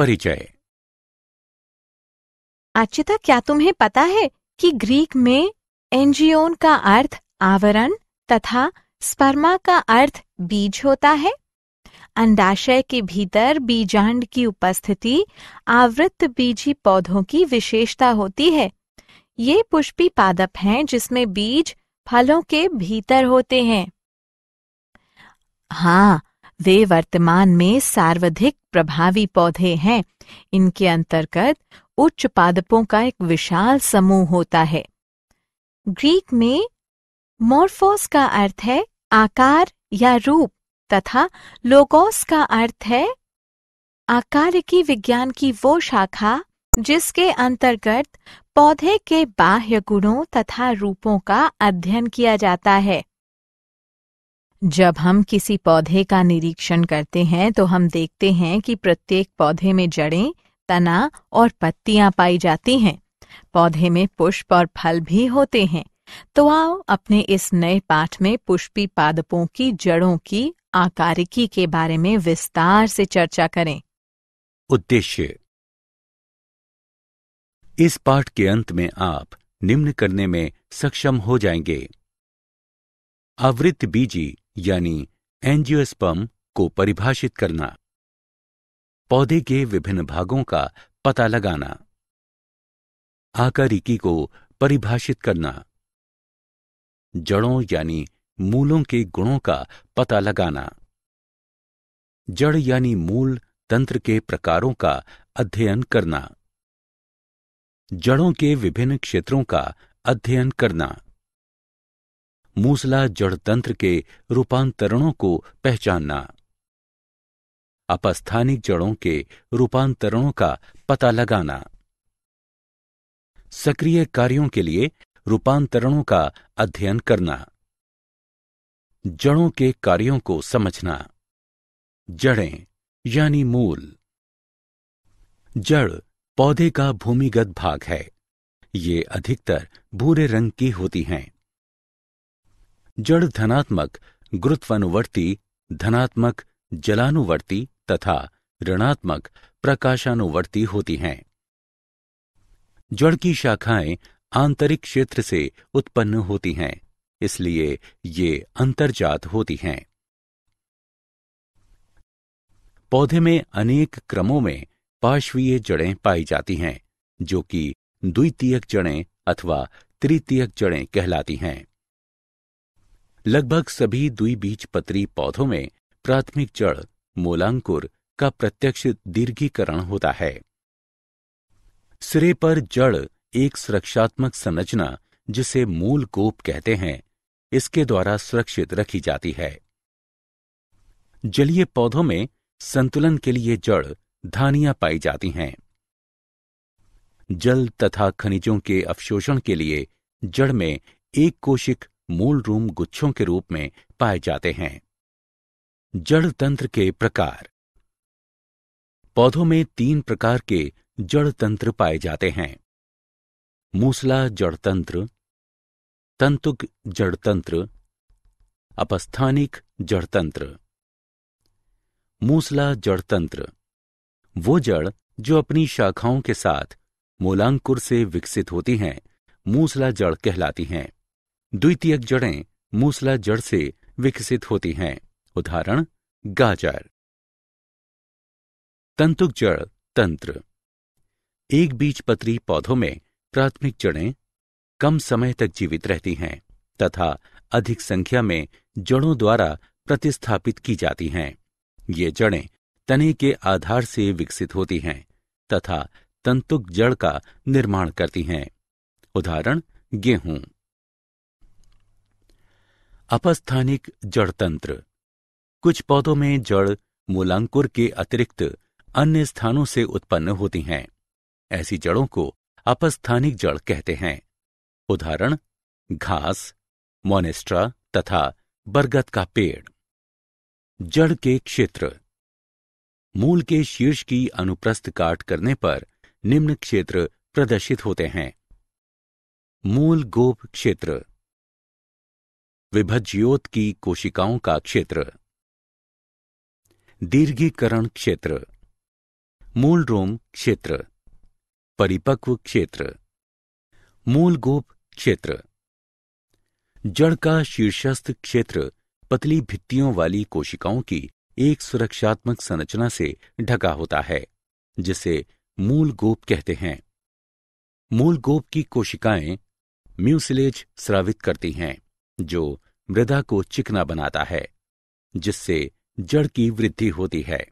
परिचय। अर्चिता, क्या तुम्हें पता है कि ग्रीक में एंजियोन का अर्थ आवरण तथा स्पर्मा का अर्थ बीज होता है। अंडाशय के भीतर बीजांड की उपस्थिति आवृत बीजी पौधों की विशेषता होती है। ये पुष्पी पादप हैं जिसमें बीज फलों के भीतर होते हैं। हाँ, वे वर्तमान में सर्वाधिक प्रभावी पौधे हैं। इनके अंतर्गत उच्च पादपों का एक विशाल समूह होता है। ग्रीक में मोर्फोस का अर्थ है आकार या रूप तथा लोगोस का अर्थ है आकारिकी विज्ञान की वो शाखा जिसके अंतर्गत पौधे के बाह्य गुणों तथा रूपों का अध्ययन किया जाता है। जब हम किसी पौधे का निरीक्षण करते हैं तो हम देखते हैं कि प्रत्येक पौधे में जड़ें, तना और पत्तियां पाई जाती हैं। पौधे में पुष्प और फल भी होते हैं। तो आओ अपने इस नए पाठ में पुष्पी पादपों की जड़ों की आकारिकी के बारे में विस्तार से चर्चा करें। उद्देश्य। इस पाठ के अंत में आप निम्न करने में सक्षम हो जाएंगे। आवृत बीजी यानी एंजियोस्पर्म को परिभाषित करना, पौधे के विभिन्न भागों का पता लगाना, आकारिकी को परिभाषित करना, जड़ों यानी मूलों के गुणों का पता लगाना, जड़ यानी मूल तंत्र के प्रकारों का अध्ययन करना, जड़ों के विभिन्न क्षेत्रों का अध्ययन करना, मूसला जड़ तंत्र के रूपांतरणों को पहचानना, अपस्थानिक जड़ों के रूपांतरणों का पता लगाना, सक्रिय कार्यों के लिए रूपांतरणों का अध्ययन करना, जड़ों के कार्यों को समझना, जड़ें यानी मूल। जड़ पौधे का भूमिगत भाग है। ये अधिकतर भूरे रंग की होती हैं। जड़ धनात्मक गुरुत्वानुवर्ती, धनात्मक जलानुवर्ती तथा ऋणात्मक प्रकाशानुवर्ती होती हैं। जड़ की शाखाएं आंतरिक क्षेत्र से उत्पन्न होती हैं, इसलिए ये अंतर्जात होती हैं। पौधे में अनेक क्रमों में पार्श्वीय जड़ें पाई जाती हैं, जो कि द्वितीयक जड़ें अथवा तृतीयक जड़ें कहलाती हैं। लगभग सभी द्विबीजपत्री पौधों में प्राथमिक जड़ मूलांकुर का प्रत्यक्ष दीर्घीकरण होता है। सिरे पर जड़ एक सुरक्षात्मक संरचना, जिसे मूल कोप कहते हैं, इसके द्वारा सुरक्षित रखी जाती है। जलीय पौधों में संतुलन के लिए जड़ धानियां पाई जाती हैं। जल तथा खनिजों के अवशोषण के लिए जड़ में एक कोशिक मूल रूम गुच्छों के रूप में पाए जाते हैं। जड़ तंत्र के प्रकार। पौधों में 3 प्रकार के जड़ तंत्र पाए जाते हैं: मूसला जड़ तंत्र, तंतुक जड़ तंत्र, अपस्थानिक जड़ तंत्र। मूसला जड़ तंत्र वो जड़ जो अपनी शाखाओं के साथ मूलांकुर से विकसित होती हैं, मूसला जड़ कहलाती हैं। द्वितीयक जड़ें मूसला जड़ से विकसित होती हैं। उदाहरण गाजर। तंतुक जड़ तंत्र। एक बीजपत्री पौधों में प्राथमिक जड़ें कम समय तक जीवित रहती हैं तथा अधिक संख्या में जड़ों द्वारा प्रतिस्थापित की जाती हैं। ये जड़ें तने के आधार से विकसित होती हैं तथा तंतुक जड़ का निर्माण करती हैं। उदाहरण गेहूं। अपस्थानिक जड़ तंत्र। कुछ पौधों में जड़ मूलांकुर के अतिरिक्त अन्य स्थानों से उत्पन्न होती हैं। ऐसी जड़ों को अपस्थानिक जड़ कहते हैं। उदाहरण घास, मोनेस्ट्रा तथा बरगद का पेड़। जड़ के क्षेत्र। मूल के शीर्ष की अनुप्रस्थ काट करने पर निम्न क्षेत्र प्रदर्शित होते हैं: मूल गोप क्षेत्र, विभज्योत की कोशिकाओं का क्षेत्र, दीर्घीकरण क्षेत्र, मूल रोम क्षेत्र, परिपक्व क्षेत्र, मूलगोप क्षेत्र। जड़ का शीर्षस्थ क्षेत्र पतली भित्तियों वाली कोशिकाओं की एक सुरक्षात्मक संरचना से ढका होता है, जिसे मूलगोप कहते हैं। मूलगोप की कोशिकाएं म्यूसिलेज स्रावित करती हैं, जो मृदा को चिकना बनाता है, जिससे जड़ की वृद्धि होती है।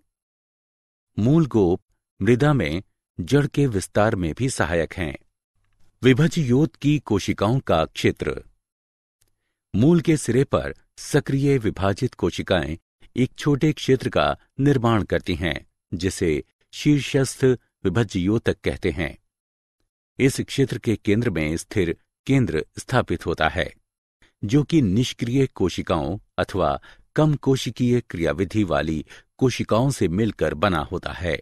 मूलगोप मृदा में जड़ के विस्तार में भी सहायक हैं। विभज्योत की कोशिकाओं का क्षेत्र। मूल के सिरे पर सक्रिय विभाजित कोशिकाएं एक छोटे क्षेत्र का निर्माण करती हैं, जिसे शीर्षस्थ विभज्योतक कहते हैं। इस क्षेत्र के केंद्र में स्थिर केंद्र स्थापित होता है, जो कि निष्क्रिय कोशिकाओं अथवा कम कोशिकीय क्रियाविधि वाली कोशिकाओं से मिलकर बना होता है।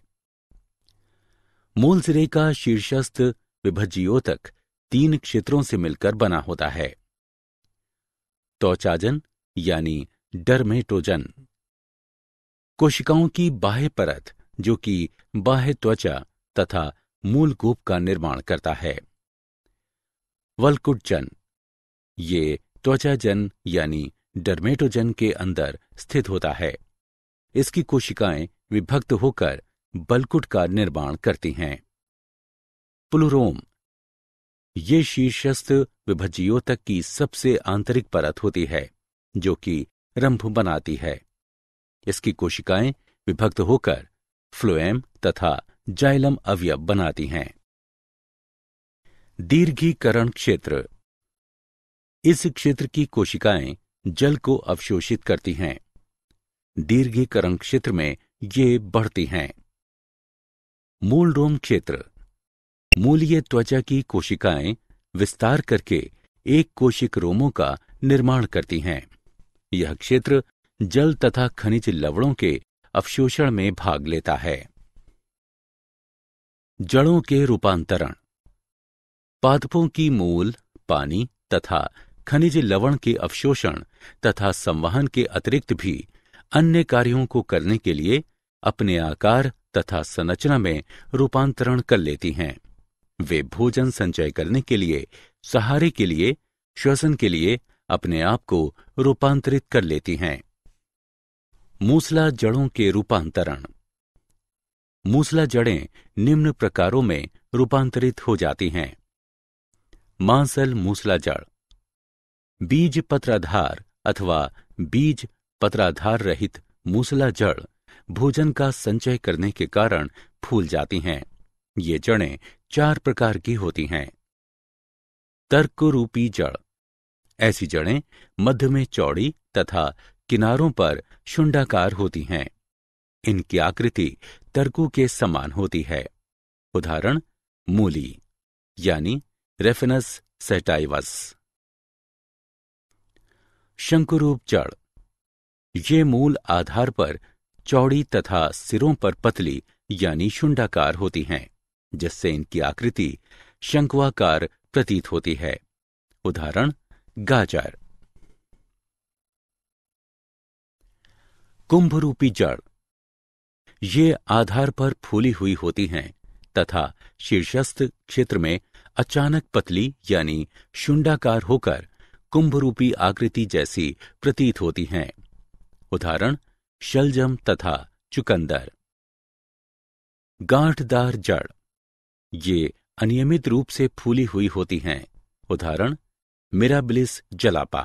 मूल सिरे का शीर्षस्थ विभज्योतक 3 क्षेत्रों से मिलकर बना होता है। त्वचाजन यानी डर्मेटोजन, कोशिकाओं की बाह्य परत जो कि बाह्य त्वचा तथा मूलगोप का निर्माण करता है। वल्कुटजन, ये त्वचाजन यानी डर्मेटोजन के अंदर स्थित होता है। इसकी कोशिकाएं विभक्त होकर बलकुट का निर्माण करती हैं। प्लूरोम, ये शीर्षस्थ विभज्योतक की सबसे आंतरिक परत होती है, जो कि रंभ बनाती है। इसकी कोशिकाएं विभक्त होकर फ्लोएम तथा जाइलम अवयव बनाती हैं। दीर्घीकरण क्षेत्र, इस क्षेत्र की कोशिकाएं जल को अवशोषित करती हैं। दीर्घीकरण क्षेत्र में ये बढ़ती हैं। मूल रोम क्षेत्र, मूलीय त्वचा की कोशिकाएं विस्तार करके एक कोशिक रोमों का निर्माण करती हैं। यह क्षेत्र जल तथा खनिज लवणों के अवशोषण में भाग लेता है। जड़ों के रूपांतरण। पादपों की मूल, पानी तथा खनिज लवण के अवशोषण तथा संवहन के अतिरिक्त भी अन्य कार्यों को करने के लिए अपने आकार तथा संरचना में रूपांतरण कर लेती हैं। वे भोजन संचय करने के लिए, सहारे के लिए, श्वसन के लिए अपने आप को रूपांतरित कर लेती हैं। मूसला जड़ों के रूपांतरण। मूसला जड़ें निम्न प्रकारों में रूपांतरित हो जाती हैं। मांसल मूसला जड़, बीज पत्राधार अथवा बीज पत्राधार रहित मूसला जड़ भोजन का संचय करने के कारण फूल जाती हैं। ये जड़ें 4 प्रकार की होती हैं। तर्करूपी जड़, ऐसी जड़ें मध्य में चौड़ी तथा किनारों पर शुंडाकार होती हैं। इनकी आकृति तर्कू के समान होती है। उदाहरण मूली यानी रेफिनस सेटाइवस। शंकुरूप जड़, ये मूल आधार पर चौड़ी तथा सिरों पर पतली यानी शुंडाकार होती हैं, जिससे इनकी आकृति शंक्वाकार प्रतीत होती है। उदाहरण गाजर। कुंभरूपी जड़, ये आधार पर फूली हुई होती हैं तथा शीर्षस्थ क्षेत्र में अचानक पतली यानी शुंडाकार होकर कुंभरूपी आकृति जैसी प्रतीत होती हैं। उदाहरण शलजम तथा चुकंदर। गांठदार जड़, ये अनियमित रूप से फूली हुई होती हैं। उदाहरण मिराबिलिस जलापा।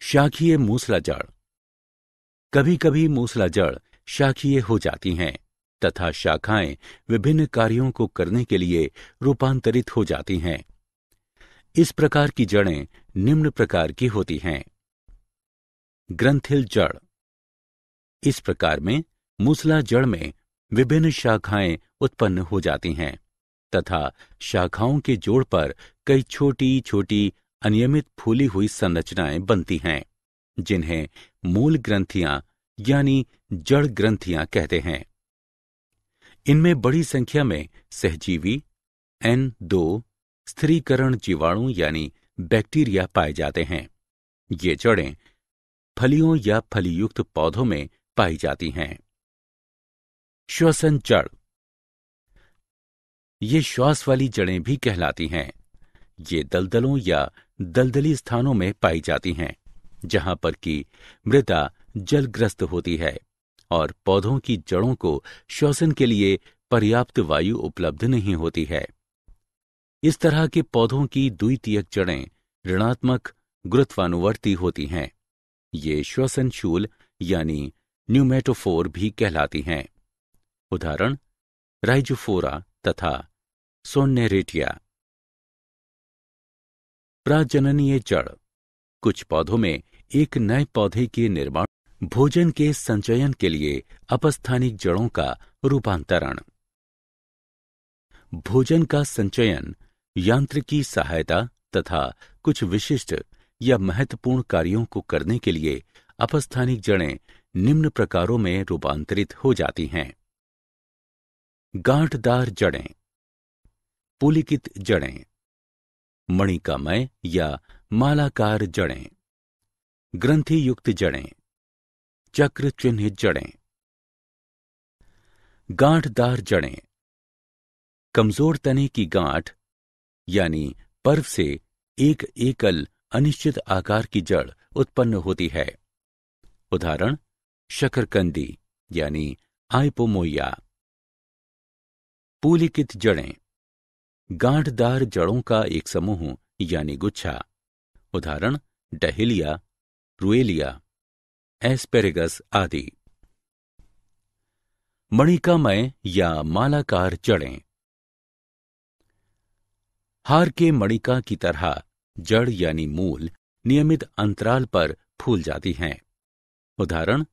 शाखीय मूसला जड़, कभी कभी मूसला जड़ शाखीय हो जाती हैं तथा शाखाएं विभिन्न कार्यों को करने के लिए रूपांतरित हो जाती हैं। इस प्रकार की जड़ें निम्न प्रकार की होती हैं। ग्रंथिल जड़, इस प्रकार में मूसला जड़ में विभिन्न शाखाएं उत्पन्न हो जाती हैं तथा शाखाओं के जोड़ पर कई छोटी छोटी अनियमित फूली हुई संरचनाएं बनती हैं, जिन्हें मूल ग्रंथियां यानी जड़ ग्रंथियां कहते हैं। इनमें बड़ी संख्या में सहजीवी N2 स्थिरीकरण जीवाणु यानी बैक्टीरिया पाए जाते हैं। ये जड़ें फलियों या फलीयुक्त पौधों में पाई जाती हैं। श्वसन जड़, ये श्वास वाली जड़ें भी कहलाती हैं। ये दलदलों या दलदली स्थानों में पाई जाती हैं, जहां पर कि मृदा जलग्रस्त होती है और पौधों की जड़ों को श्वसन के लिए पर्याप्त वायु उपलब्ध नहीं होती है। इस तरह के पौधों की द्वितीयक जड़ें ऋणात्मक गुरुत्वानुवर्ती होती हैं। ये श्वसनशूल यानी न्यूमेटोफोर भी कहलाती हैं। उदाहरण राइजोफोरा तथा सोन्नेरेटिया। प्रजननीय जड़, कुछ पौधों में एक नए पौधे के निर्माण, भोजन के संचयन के लिए अपस्थानिक जड़ों का रूपांतरण। भोजन का संचयन, यांत्रिकी सहायता तथा कुछ विशिष्ट या महत्वपूर्ण कार्यों को करने के लिए अपस्थानिक जड़ें निम्न प्रकारों में रूपांतरित हो जाती हैं। गांठदार जड़ें, पुलिकित जड़ें, मणिकामय या मालाकार जड़ें, ग्रंथि युक्त जड़ें, चक्र चिन्हित जड़ें। गांठदार जड़ें, कमजोर तने की गांठ यानी पर्व से एक एकल अनिश्चित आकार की जड़ उत्पन्न होती है। उदाहरण शकरकंदी यानी आइपोमोइया। पुलिकित जड़ें, गांठदार जड़ों का एक समूह यानी गुच्छा। उदाहरण डहेलिया, रुएलिया, एस्पेरेगस आदि। मणिकामय या मालाकार जड़ें, हार के मणिका की तरह जड़ यानी मूल नियमित अंतराल पर फूल जाती हैं। उदाहरण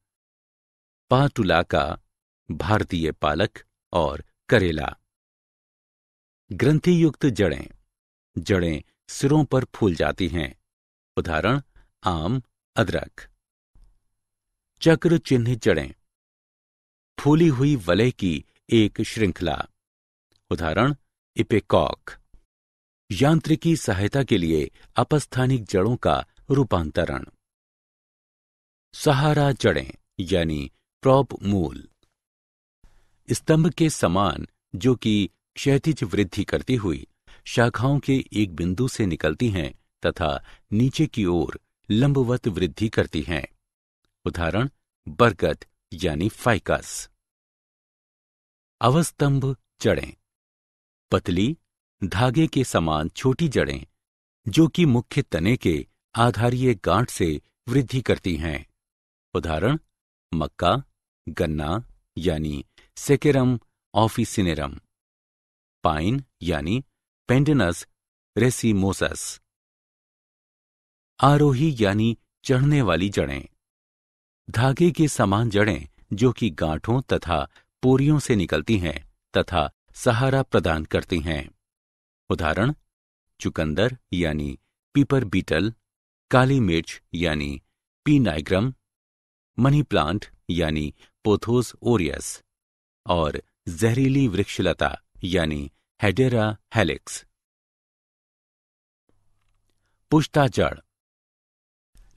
पाटुलाका, भारतीय पालक और करेला। ग्रंथि युक्त जड़ें, जड़ें सिरों पर फूल जाती हैं। उदाहरण आम, अदरक। चक्र चिन्हित जड़ें, फूली हुई वलय की एक श्रृंखला। उदाहरण इपेकॉक। यांत्रिकी सहायता के लिए अपस्थानिक जड़ों का रूपांतरण। सहारा जड़ें यानी प्रॉप मूल, स्तंभ के समान जो कि क्षैतिज वृद्धि करती हुई शाखाओं के एक बिंदु से निकलती हैं तथा नीचे की ओर लंबवत वृद्धि करती हैं। उदाहरण बरगद यानी फाइकस। अवस्तंभ जड़ें, पतली धागे के समान छोटी जड़ें जो कि मुख्य तने के आधारीय गांठ से वृद्धि करती हैं। उदाहरण मक्का, गन्ना यानी सेकेरम ऑफिसिनेरम, पाइन यानी पेंडेनस रेसिमोसस। आरोही यानी चढ़ने वाली जड़ें, धागे के समान जड़ें जो कि गांठों तथा पोरियों से निकलती हैं तथा सहारा प्रदान करती हैं। उदाहरण चुकंदर यानी पीपर बीटल, काली मिर्च यानी पी नाइग्रम, मनी प्लांट यानी पोथोस ओरियस और जहरीली वृक्षलता यानी हेडेरा हेलिक्स। पुष्टा जड़,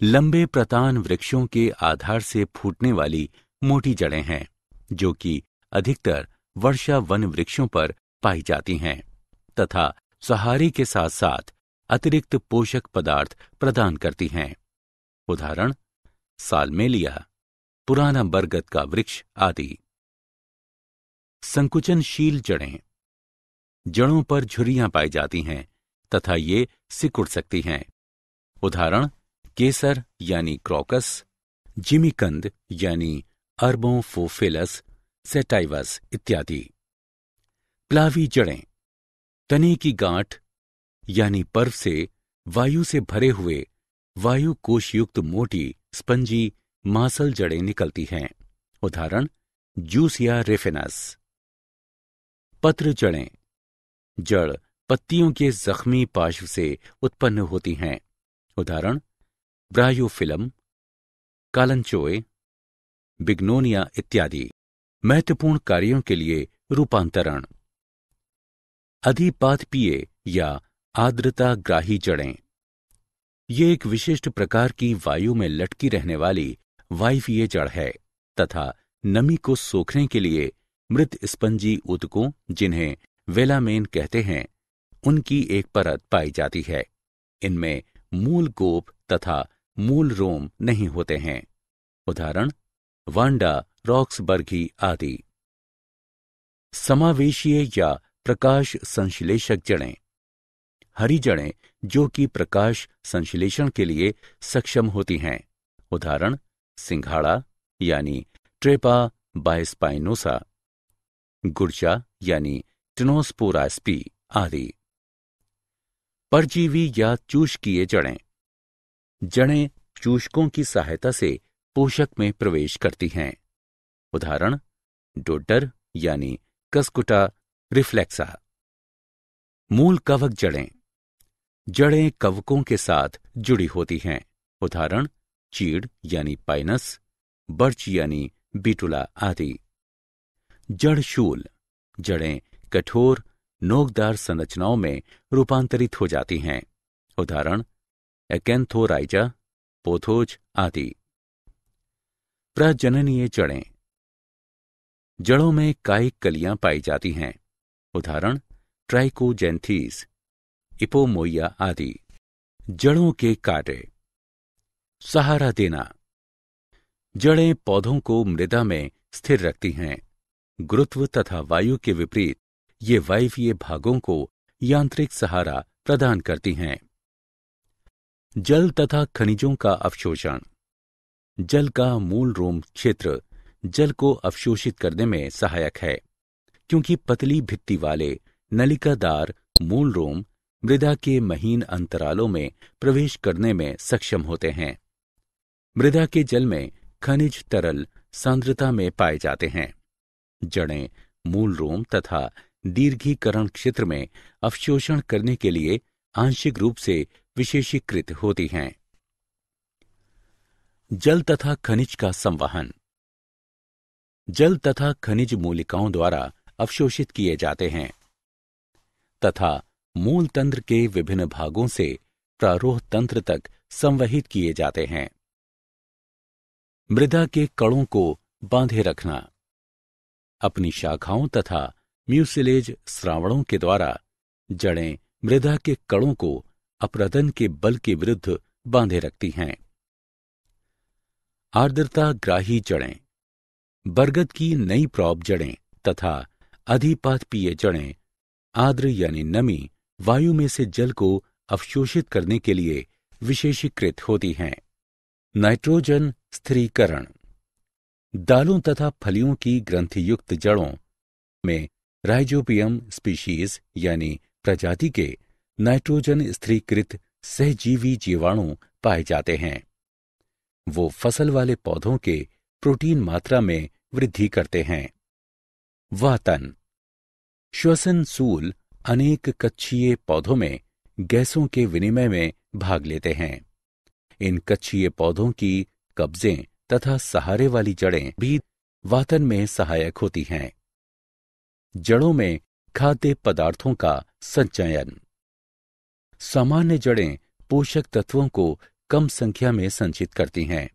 लंबे प्रतान वृक्षों के आधार से फूटने वाली मोटी जड़ें हैं जो कि अधिकतर वर्षा वन वृक्षों पर पाई जाती हैं तथा सहारे के साथ साथ अतिरिक्त पोषक पदार्थ प्रदान करती हैं। उदाहरण सालमेलिया, पुराना बरगद का वृक्ष आदि। संकुचनशील जड़ें, जड़ों पर झुर्रियां पाई जाती हैं तथा ये सिकुड़ सकती हैं। उदाहरण केसर यानी क्रॉकस, जिमीकंद यानी अर्बोफोफिलस सेटाइवस इत्यादि। प्लावी जड़ें, तने की गांठ यानी पर्व से वायु से भरे हुए वायु कोश युक्त मोटी स्पंजी मांसल जड़ें निकलती हैं। उदाहरण जूसिया रेफिनस। पत्र जड़ें, जड़ पत्तियों के जख्मी पार्श्व से उत्पन्न होती हैं। उदाहरण ब्रायोफिलम, कालंचोए, बिग्नोनिया इत्यादि। महत्वपूर्ण कार्यों के लिए रूपांतरण। अधिपादपीय या आर्द्रताग्राही जड़ें, ये एक विशिष्ट प्रकार की वायु में लटकी रहने वाली वायवीय जड़ है तथा नमी को सोखने के लिए मृत स्पंजी ऊतकों, जिन्हें वेलामेन कहते हैं, उनकी एक परत पाई जाती है। इनमें मूल गोप तथा मूल रोम नहीं होते हैं। उदाहरण वांडा रॉक्सबर्गी आदि। समावेशीय या प्रकाश संश्लेषक जड़ें। हरी जड़ें जो कि प्रकाश संश्लेषण के लिए सक्षम होती हैं। उदाहरण सिंघाड़ा यानी ट्रेपा बायस्पाइनोसा, गुर्जा यानी टिनोस्पोरा स्पी आदि। परजीवी या चूषकीय जड़ें। जड़ें चूषकों की सहायता से पोषक में प्रवेश करती हैं। उदाहरण डोडर यानी कस्कुटा रिफ्लेक्सा। मूल कवक जड़ें। जड़ें कवकों के साथ जुड़ी होती हैं। उदाहरण चीड़ यानी पाइनस, बर्च यानी बिटुला आदि। जड़शूल। जड़ें कठोर नोकदार संरचनाओं में रूपांतरित हो जाती हैं। उदाहरण एकैंथोराइजा, पोथोज आदि। प्रजननीय जड़ें। जड़ों में कायिक कलियां पाई जाती हैं। उदाहरण ट्राइकोजेंथीस, इपोमोइया आदि। जड़ों के कार्य। सहारा देना। जड़ें पौधों को मृदा में स्थिर रखती हैं। गुरुत्व तथा वायु के विपरीत ये वायवीय भागों को यांत्रिक सहारा प्रदान करती हैं। जल तथा खनिजों का अवशोषण। जल का मूल रोम क्षेत्र जल को अवशोषित करने में सहायक है, क्योंकि पतली भित्ति वाले नलिकादार मूल रोम मृदा के महीन अंतरालों में प्रवेश करने में सक्षम होते हैं। मृदा के जल में खनिज तरल सांद्रता में पाए जाते हैं। जड़ें मूल रोम तथा दीर्घीकरण क्षेत्र में अवशोषण करने के लिए आंशिक रूप से विशेषीकृत होती हैं। जल तथा खनिज का संवहन। जल तथा खनिज मूलिकाओं द्वारा अवशोषित किए जाते हैं तथा मूल तंत्र के विभिन्न भागों से प्रारोह तंत्र तक संवहित किए जाते हैं। मृदा के कणों को बांधे रखना। अपनी शाखाओं तथा म्यूसिलेज श्रावणों के द्वारा जड़ें मृदा के कणों को अपरदन के बल के विरुद्ध बांधे रखती हैं। आर्द्रता ग्राही जड़ें। बरगद की नई प्रॉप जड़ें तथा अधिपादपीय जड़ें आर्द्र यानी नमी वायु में से जल को अवशोषित करने के लिए विशेषीकृत होती हैं। नाइट्रोजन स्थिरीकरण। दालों तथा फलियों की ग्रंथियुक्त जड़ों में राइजोबियम स्पीशीज यानी प्रजाति के नाइट्रोजन स्थिरीकृत सहजीवी जीवाणु पाए जाते हैं। वो फसल वाले पौधों के प्रोटीन मात्रा में वृद्धि करते हैं। वातन। श्वसन सूल अनेक कक्षीय पौधों में गैसों के विनिमय में भाग लेते हैं। इन कक्षीय पौधों की कब्जें तथा सहारे वाली जड़ें भी वातन में सहायक होती हैं। जड़ों में खाद्य पदार्थों का संचयन। सामान्य जड़ें पोषक तत्वों को कम संख्या में संचित करती हैं।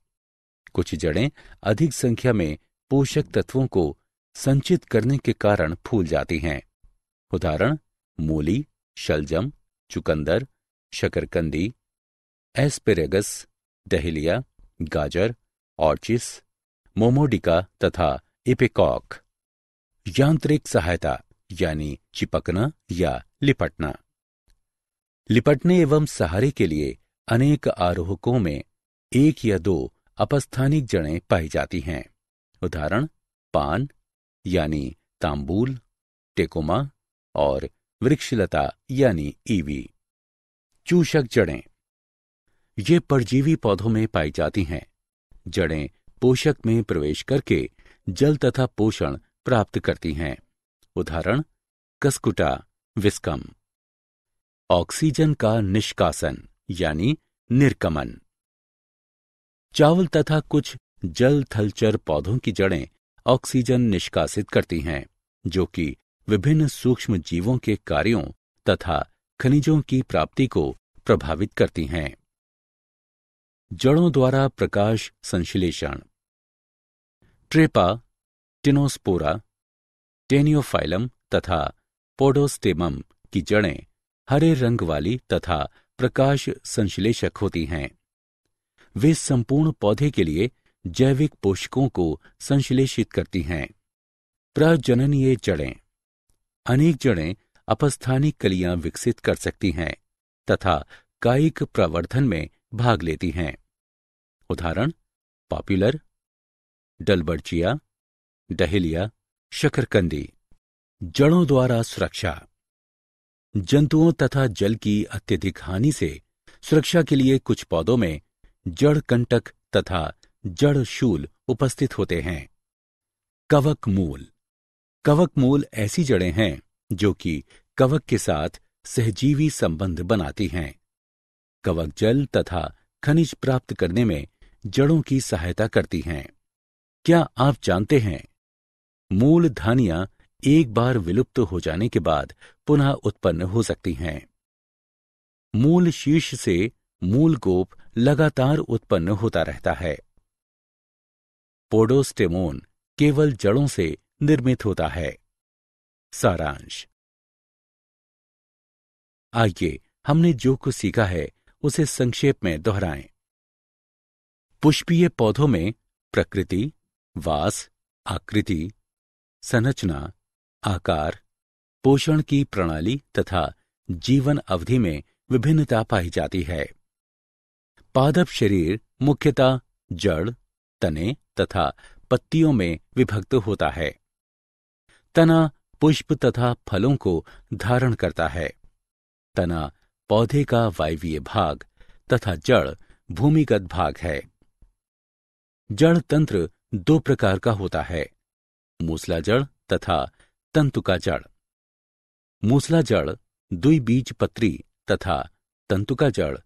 कुछ जड़ें अधिक संख्या में पोषक तत्वों को संचित करने के कारण फूल जाती हैं। उदाहरण मूली, शलजम, चुकंदर, शकरकंदी, एस्पेरेगस, डहेलिया, गाजर, ऑर्चिस, मोमोडिका तथा इपेकॉक। यांत्रिक सहायता यानी चिपकना या लिपटना। लिपटने एवं सहारे के लिए अनेक आरोहकों में एक या दो अपस्थानिक जड़ें पाई जाती हैं। उदाहरण पान यानी तांबूल, टेकोमा और वृक्षलता यानी ईवी। चूषक जड़ें। ये परजीवी पौधों में पाई जाती हैं। जड़ें पोषक में प्रवेश करके जल तथा पोषण प्राप्त करती हैं। उदाहरण कस्कुटा विस्कम। ऑक्सीजन का निष्कासन यानी निर्गमन। चावल तथा कुछ जल थलचर पौधों की जड़ें ऑक्सीजन निष्कासित करती हैं, जो कि विभिन्न सूक्ष्म जीवों के कार्यों तथा खनिजों की प्राप्ति को प्रभावित करती हैं। जड़ों द्वारा प्रकाश संश्लेषण। ट्रेपा, टिनोस्पोरा, टेनियोफाइलम तथा पोडोस्टेमम की जड़ें हरे रंग वाली तथा प्रकाश संश्लेषक होती हैं। वे संपूर्ण पौधे के लिए जैविक पोषकों को संश्लेषित करती हैं। प्रजननीय जड़ें। अनेक जड़ें अपस्थानिक कलियां विकसित कर सकती हैं तथा कायिक प्रवर्धन में भाग लेती हैं। उदाहरण पॉपुलर, डलबर्चिया, डहेलिया, शकरकंदी। जड़ों द्वारा सुरक्षा। जंतुओं तथा जल की अत्यधिक हानि से सुरक्षा के लिए कुछ पौधों में जड़ कंटक तथा जड़ शूल उपस्थित होते हैं। कवक मूल। कवक मूल ऐसी जड़ें हैं जो कि कवक के साथ सहजीवी संबंध बनाती हैं। कवक जल तथा खनिज प्राप्त करने में जड़ों की सहायता करती हैं। क्या आप जानते हैं मूल धानियां एक बार विलुप्त हो जाने के बाद पुनः उत्पन्न हो सकती हैं। मूल शीर्ष से मूल गोप लगातार उत्पन्न होता रहता है। पोडोस्टेमोन केवल जड़ों से निर्मित होता है। सारांश। आइए हमने जो कुछ सीखा है उसे संक्षेप में दोहराएं। पुष्पीय पौधों में प्रकृति, वास, आकृति, संरचना, आकार, पोषण की प्रणाली तथा जीवन अवधि में विभिन्नता पाई जाती है। पादप शरीर मुख्यतः जड़, तने तथा पत्तियों में विभक्त होता है। तना पुष्प तथा फलों को धारण करता है। तना पौधे का वायवीय भाग तथा जड़ भूमिगत भाग है। जड़ तंत्र दो प्रकार का होता है, मूसला जड़ तथा तंतुका जड़। मूसला जड़ द्विबीजपत्री तथा तंतुका जड़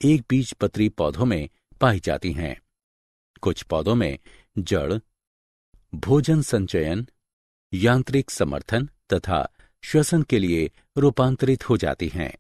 एक बीजपत्री पौधों में पाई जाती हैं। कुछ पौधों में जड़ भोजन संचयन, यांत्रिक समर्थन तथा श्वसन के लिए रूपांतरित हो जाती हैं।